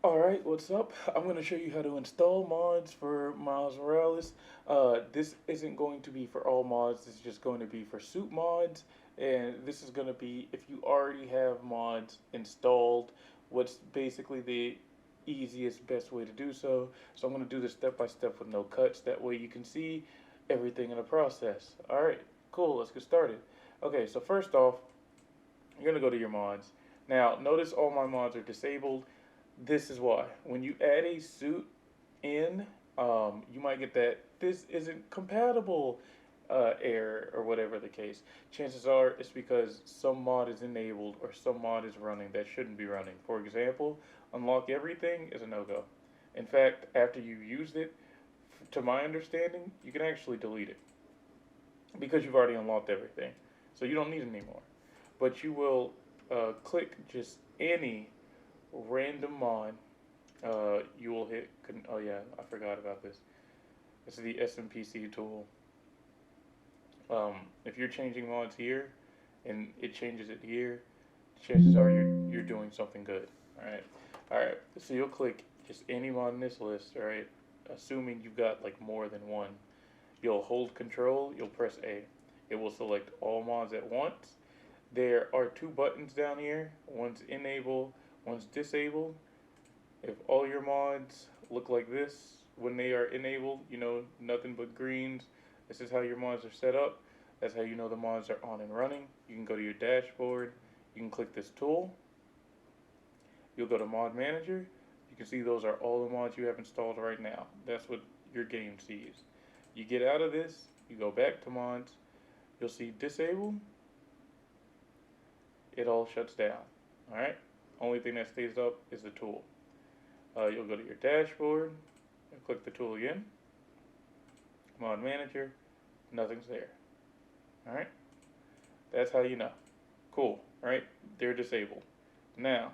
Alright, what's up? I'm going to show you how to install mods for Miles Morales. This isn't going to be for all mods, this is just going to be for suit mods. And this is going to be if you already have mods installed, what's basically the easiest, best way to do so. So I'm going to do this step by step with no cuts. That way you can see everything in the process. Alright, cool, let's get started. Okay, so first off, you're going to go to your mods. Now, notice all my mods are disabled. This is why. When you add a suit in, you might get that this isn't compatible error or whatever the case. Chances are it's because some mod is enabled or some mod is running that shouldn't be running. For example, unlock everything is a no-go. In fact, after you used it, to my understanding, you can actually delete it because you've already unlocked everything. So you don't need it anymore. But you will click just any random mod. You will hit. Oh yeah, I forgot about this. This is the SMPC tool. If you're changing mods here, and it changes it here, chances are you're doing something good. All right. So you'll click just any mod in this list. All right, assuming you've got like more than one. You'll hold Control. You'll press A. It will select all mods at once. There are two buttons down here. One's enable, one's disable. If all your mods look like this when they are enabled, you know, nothing but greens, this is how your mods are set up. That's how you know the mods are on and running. You can go to your dashboard. You can click this tool. You'll go to Mod Manager. You can see those are all the mods you have installed right now. That's what your game sees. You get out of this, you go back to mods. You'll see Disable. It all shuts down. Alright? Only thing that stays up is the tool. You'll go to your dashboard and click the tool again. Mod Manager, nothing's there. Alright? That's how you know. Cool. Alright? They're disabled. Now,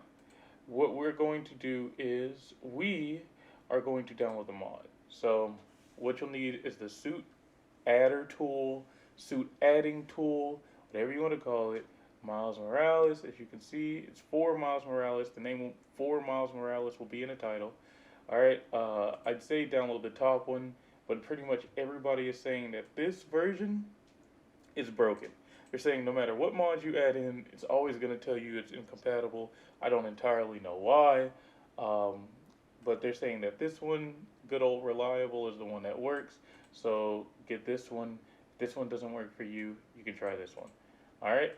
what we're going to do is we are going to download the mod. So, what you'll need is the suit adder tool, suit adding tool, whatever you want to call it. Miles Morales, as you can see, it's for Miles Morales. The name for Miles Morales will be in the title. All right, I'd say download the top one, but pretty much everybody is saying that this version is broken. They're saying no matter what mods you add in, it's always going to tell you it's incompatible. I don't entirely know why, um, but they're saying that this one, good old reliable, is the one that works. So get this one. If this one doesn't work for you, you can try this one. All right.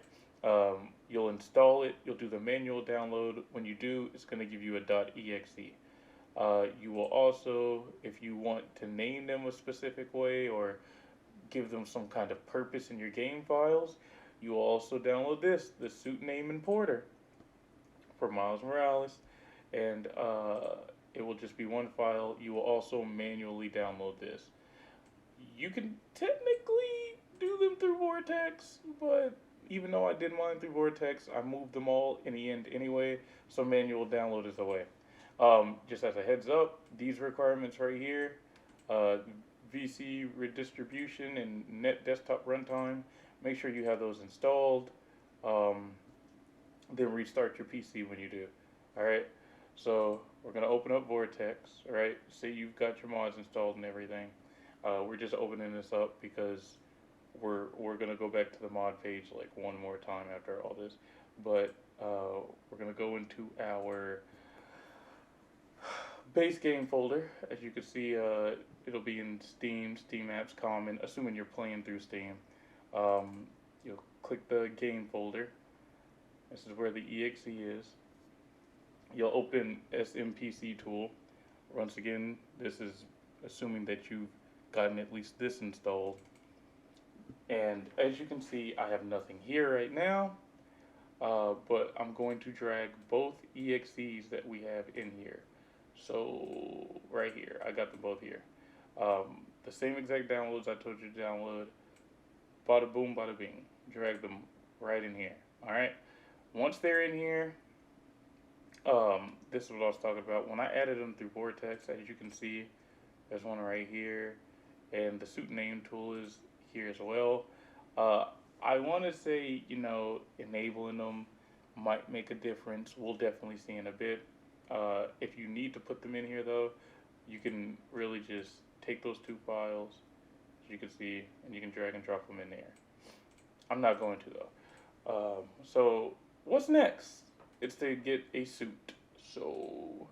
You'll install it. You'll do the manual download. When you do, it's going to give you a .exe. You will also, if you want to name them a specific way or give them some kind of purpose in your game files, you will also download this, the suit name importer for Miles Morales, and it will just be one file. You will also manually download this. You can technically do them through Vortex, but even though I did mine through Vortex, I moved them all in the end anyway, so manual download is the way. Just as a heads up, these requirements right here, uh, VC redistribution and net desktop runtime, make sure you have those installed. Um, then restart your PC when you do. All right. So we're gonna open up Vortex. All right. Say you've got your mods installed and everything. We're just opening this up because we're gonna go back to the mod page like one more time after all this. But we're gonna go into our base game folder. As you can see, it'll be in Steam, Steam Apps Common, assuming you're playing through Steam. You'll click the game folder. This is where the exe is. You'll open SMPC tool. Once again, this is assuming that you've gotten at least this installed. And as you can see, I have nothing here right now, but I'm going to drag both EXEs that we have in here. So right here, I got them both here. The same exact downloads I told you to download. Bada boom, bada bing. Drag them right in here. All right. Once they're in here, this is what I was talking about. When I added them through Vortex, as you can see, there's one right here, and the suit name tool is here as well. Uh, I want to say, you know, enabling them might make a difference. We'll definitely see in a bit. If you need to put them in here though, you can really just take those two files, as you can see, and you can drag and drop them in there. I'm not going to though. So what's next? It's to get a suit. So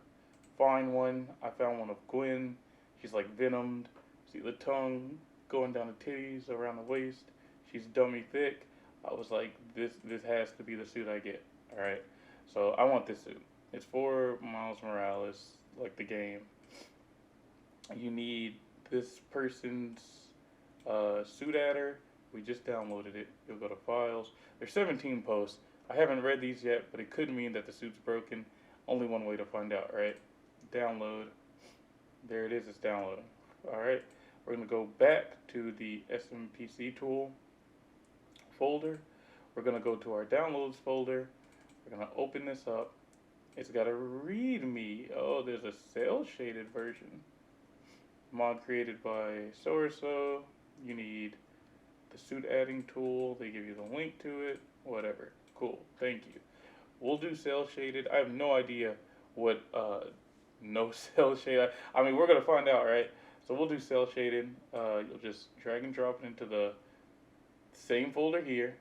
find one. I found one of Gwen. She's like venomed. See the tongue going down the titties, around the waist. She's dummy thick. I was like, this has to be the suit I get. All right. So I want this suit. It's for Miles Morales, like the game. You need this person's suit adder. We just downloaded it. You'll go to files. There's 17 posts. I haven't read these yet, but it could mean that the suit's broken. Only one way to find out, right? Download. There it is. It's downloading. All right. We're going to go back to the SMPC tool folder. We're going to go to our downloads folder. We're going to open this up. It's got a README. Oh, there's a cell shaded version. Mod created by so or so. You need the suit adding tool. They give you the link to it. Whatever. Cool. Thank you. We'll do cell shaded. I have no idea what no cell shade. I mean, we're gonna find out, right? So we'll do cell shaded. You'll just drag and drop it into the same folder here.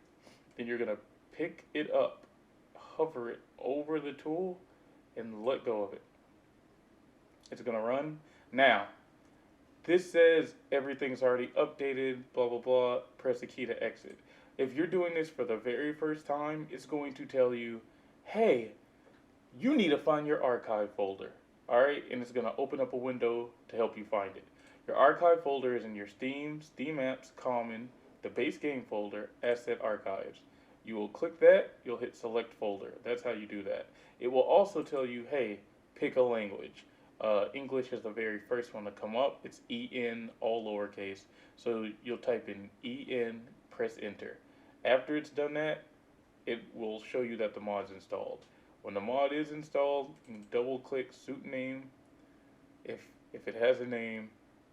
Then you're gonna pick it up, hover it over the tool, and let go of it. It's gonna run. Now, this says everything's already updated, blah, blah, blah. Press the key to exit. If you're doing this for the very first time, it's going to tell you, hey, you need to find your archive folder. All right, and it's going to open up a window to help you find it. Your archive folder is in your Steam, Steam Apps, Common, the base game folder, Asset Archives. You will click that, you'll hit Select Folder. That's how you do that. It will also tell you, hey, pick a language. English is the very first one to come up. It's EN, all lowercase. So you'll type in EN, press enter. After it's done that, it will show you that the mod's installed. When the mod is installed, you can double click suit name. If it has a name,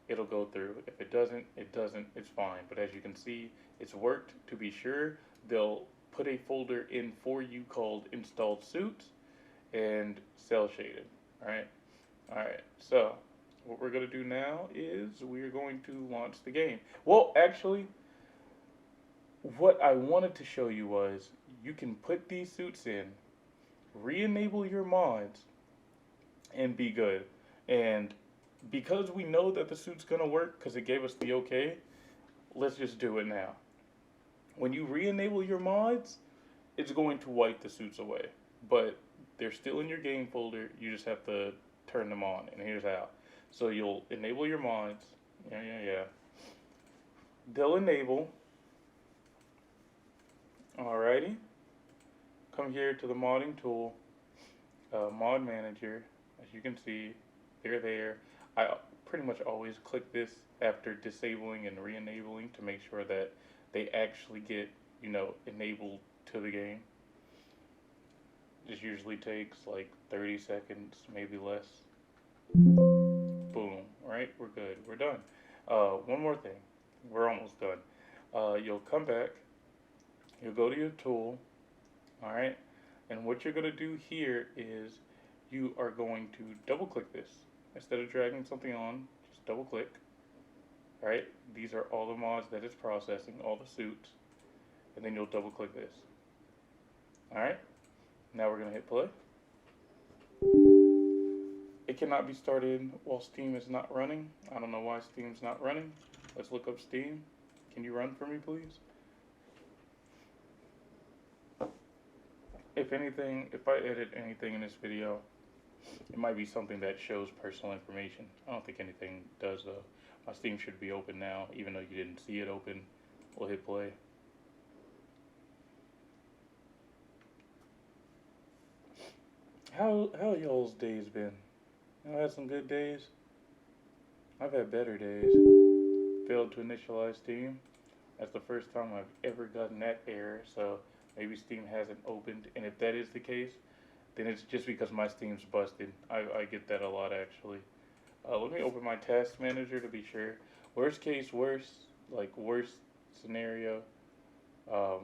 it'll go through. If it doesn't, it doesn't. It's fine. But as you can see, it's worked. To be sure, they'll put a folder in for you called installed suits and cell shaded. Alright, so what we're going to do now is we're going to launch the game. Well, actually, what I wanted to show you was you can put these suits in, re-enable your mods, and be good. And because we know that the suit's going to work because it gave us the okay, let's just do it now. When you re-enable your mods, it's going to wipe the suits away. But they're still in your game folder. You just have to turn them on, and here's how. So you'll enable your mods. Yeah. They'll enable. Alrighty. Come here to the modding tool, mod manager. As you can see, they're there. I pretty much always click this after disabling and re-enabling to make sure that they actually get, enabled to the game. This usually takes like 30 seconds, maybe less. Boom, right? We're good. We're done. One more thing. We're almost done. You'll come back. You'll go to your tool. All right? And what you're going to do here is you are going to double click this. Instead of dragging something on, just double click. All right? These are all the mods that it's processing, all the suits. And then you'll double click this. All right? Now we're going to hit play. It cannot be started while Steam is not running. I don't know why Steam's not running. Let's look up Steam. Can you run for me, please? If I edit anything in this video, it might be something that shows personal information. I don't think anything does, though. My Steam should be open now, even though you didn't see it open. We'll hit play. How y'all's days been? Y'all had some good days? I've had better days. Failed to initialize Steam. That's the first time I've ever gotten that error, so maybe Steam hasn't opened. And if that is the case, then it's just because my Steam's busted. I get that a lot, actually. Let me open my task manager to be sure. Worst scenario. I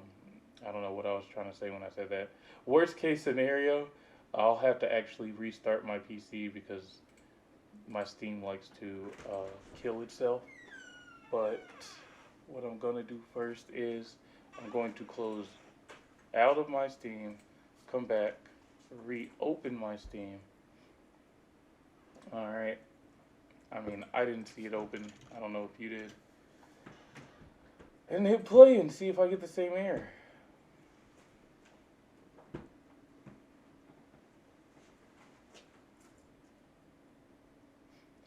don't know what I was trying to say when I said that. Worst case scenario, I'll have to actually restart my PC because my Steam likes to kill itself. But what I'm gonna do first is I'm going to close out of my Steam, come back, reopen my Steam. Alright. I mean, I didn't see it open. I don't know if you did. And hit play and see if I get the same error.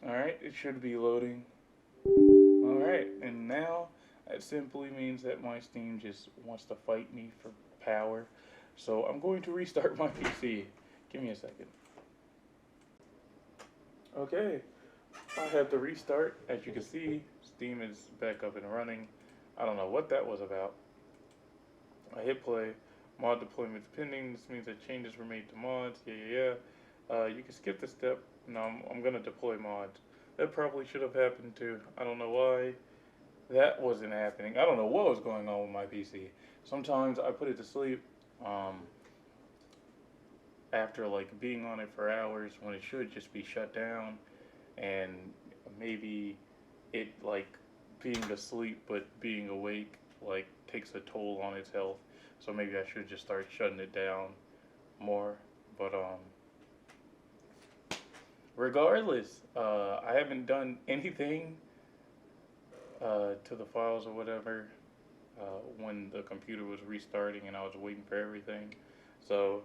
Alright, it should be loading. Alright, and now it simply means that my Steam just wants to fight me for power. So I'm going to restart my PC. Give me a second. Okay, I had to restart. As you can see, Steam is back up and running. I don't know what that was about. I hit play. Mod deployment's pending. This means that changes were made to mods. Yeah. You can skip the step. No, I'm gonna deploy mods. That probably should have happened too. I don't know why that wasn't happening. I don't know what was going on with my PC. Sometimes I put it to sleep after like being on it for hours when it should just be shut down, and maybe it like being asleep but being awake like takes a toll on its health. So maybe I should just start shutting it down more. But regardless, I haven't done anything to the files or whatever when the computer was restarting and I was waiting for everything. So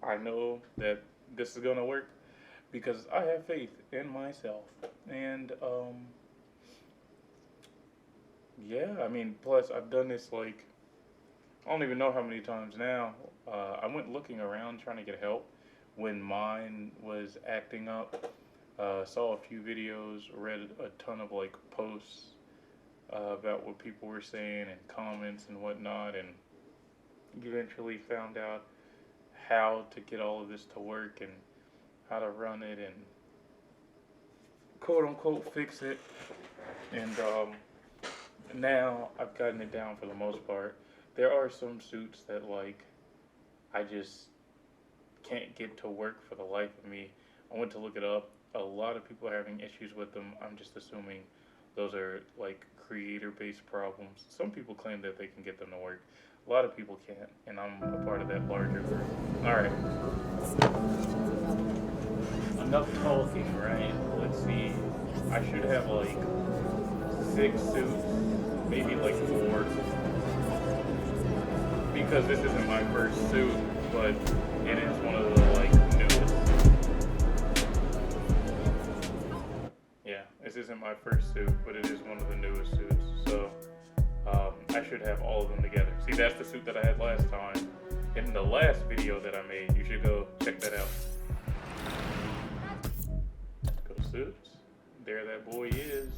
I know that this is gonna work because I have faith in myself. And yeah, I mean, plus I've done this like, I don't even know how many times now. I went looking around trying to get help when mine was acting up. Saw a few videos, read a ton of like posts about what people were saying and comments and whatnot, and eventually found out how to get all of this to work and how to run it and quote unquote fix it. And now I've gotten it down for the most part. There are some suits that like I just can't get to work for the life of me. I went to look it up. A lot of people are having issues with them. I'm just assuming those are like creator-based problems. Some people claim that they can get them to work. A lot of people can't, and I'm a part of that larger group. Alright. Enough talking, right? Let's see. I should have like 6 suits, maybe like 4. Because this isn't my first suit, but it is one of the like newest. Yeah, this isn't my first suit, but it is one of the newest suits. So I should have all of them together. See, that's the suit that I had last time in the last video that I made. You should go check that out. Go suits. There that boy is.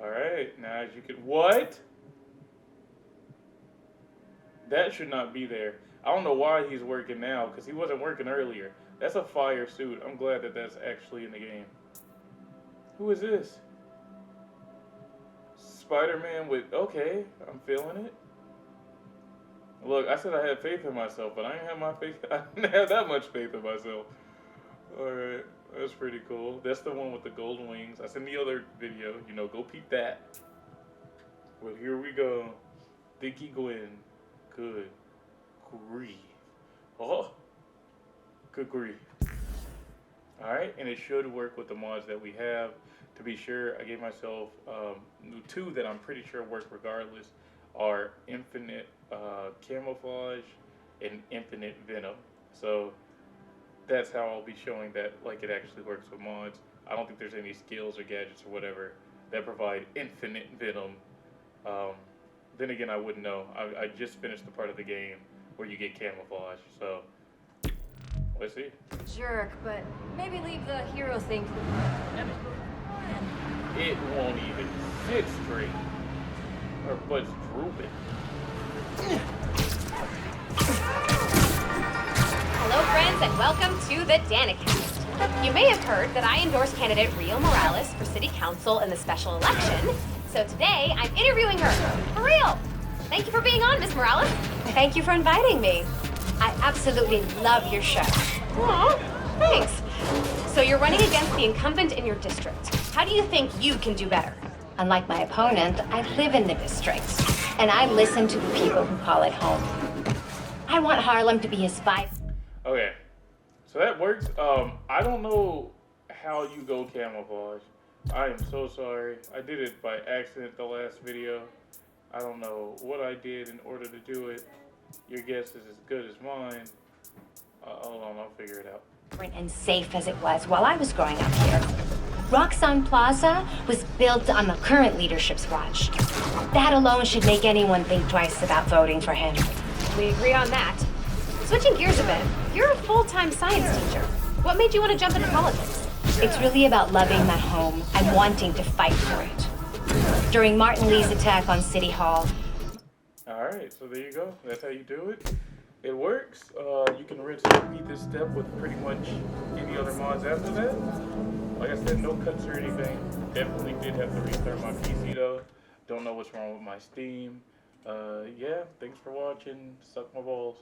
Alright, now as you can, what? That should not be there. I don't know why he's working now, because he wasn't working earlier. That's a fire suit. I'm glad that that's actually in the game. Who is this? Spider-Man with, okay, I'm feeling it. Look, I said I had faith in myself, but I didn't have my faith. I didn't have that much faith in myself. Alright, that's pretty cool. That's the one with the golden wings. I seen the other video, you know, go peep that. Well, here we go. Dickie Gwen. Good grief. Oh, good grief. Alright, and it should work with the mods that we have. To be sure, I gave myself 2 that I'm pretty sure work regardless, are Infinite Camouflage and Infinite Venom. So that's how I'll be showing that like it actually works with mods. I don't think there's any skills or gadgets or whatever that provide Infinite Venom. Then again, I wouldn't know. I just finished the part of the game where you get camouflage, so let's see. Jerk, but maybe leave the hero thing to the... It won't even sit straight. Her butt's drooping. Hello, friends, and welcome to the Danicast. You may have heard that I endorsed candidate Rio Morales for city council in the special election, so today I'm interviewing her. For real! Thank you for being on, Miss Morales. Thank you for inviting me. I absolutely love your show. Aw, thanks. So you're running against the incumbent in your district. How do you think you can do better? Unlike my opponent, I live in the district, and I listen to the people who call it home. I want Harlem to be as vibrant. Okay, so that works. I don't know how you go camouflage. I am so sorry. I did it by accident the last video. I don't know what I did in order to do it. Your guess is as good as mine. Hold on, I'll figure it out. And safe as it was while I was growing up here. Roxanne Plaza was built on the current leadership's watch. That alone should make anyone think twice about voting for him. We agree on that. Switching gears a bit, you're a full-time science teacher. What made you want to jump into politics? It's really about loving my home and wanting to fight for it. During Martin Lee's attack on City Hall. Alright, so there you go. That's how you do it. It works. You can rinse and repeat this step with pretty much any other mods after that. Like I said, no cuts or anything. Definitely did have to restart my PC though. Don't know what's wrong with my Steam. Yeah, thanks for watching. Suck my balls.